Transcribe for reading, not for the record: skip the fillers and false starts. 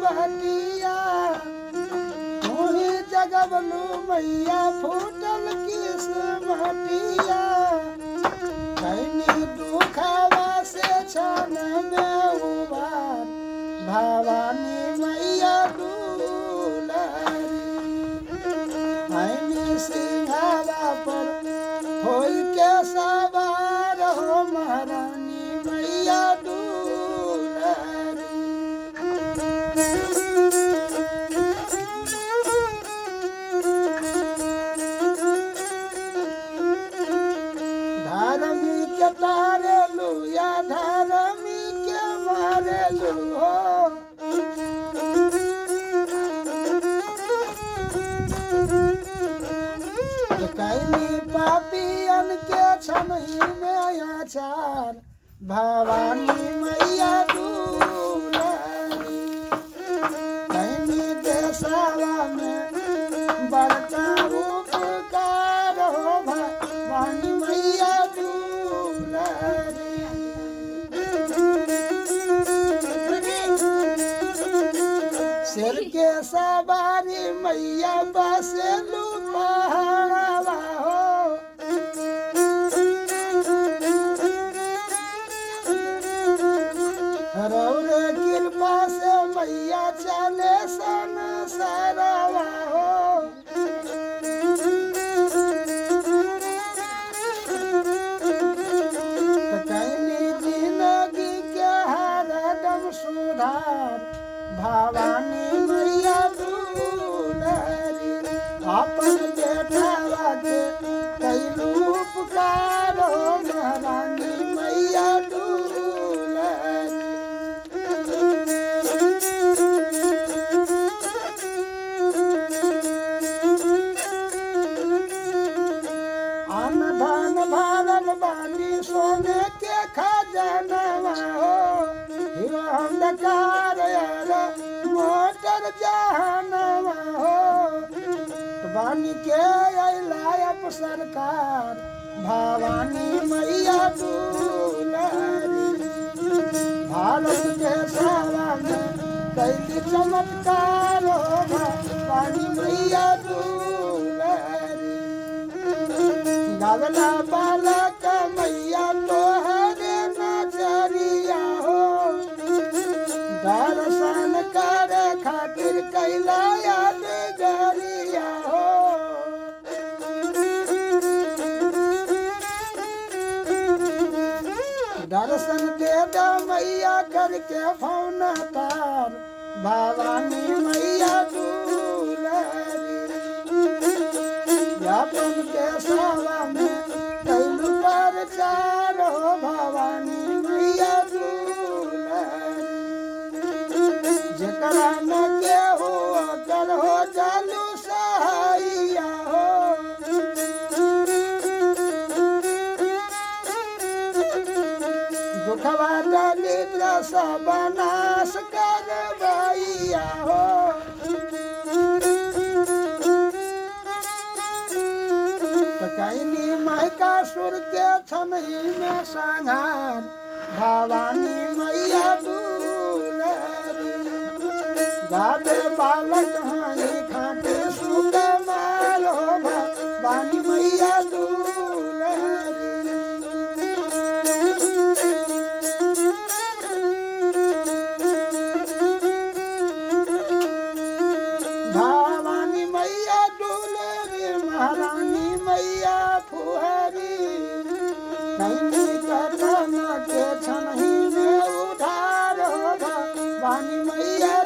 बटिया तोही जगबलू मैया फूटल किस्मतिया कैनी दुखवा से क्षण में उबार भवानी मैया दुलारी कैनी सिंघावा पर होई के सवार हो महारानी मैया दुलारी धार्मिक तारेलू या धार्मिक मारेलू हो कैनी पापियन के छनही में आचार भवानी मैया दुलारी कैनी देशवा में बड़का उपकार हो भवानी मैया दुलारी शेर के सवारी मैया बसेलू पहाड़वा हो रौरे कृपा से मैया चले संसारवा हो कैनी जिंदगी के हरदम सुधार भवानी मैया दुलारी अपन बेटावा के कैलू उपकार हो महारानी मैया दुलारी अन्न धन भारत बानी सोने के खजानवा हो हीरो अंधकार मोटर जहानवा हो बानी के अलायप सरकार भवानी मैया दुलारी भारत के सेवा में कैली चमत्कार हो भवानी मैया दुलारी गवला बालक मैया तोहरे नजरिया हो दर्शन करे खातिर कैला याद गरिया हो दर्शन दे दो मैया करके फोन तार भवानी मैया दुलारी अपन के सेवा में कैलू प्रचार हो भवानी मैया दुलारी जकरा न के हो अगर हो जालू सहाइया हो दुखवा दलिद्र सब नाश करवैया हो कैनी महिषासुर के छनही में संहार भवानी मैया दुलारी गावे बालक हानि खाटे सुख माल हो भवानी मैया दुलारी भवानी मैया दुलारी महारानी मैया फुहरी कैनी कथन के छनही में उधार हो भवानी मैया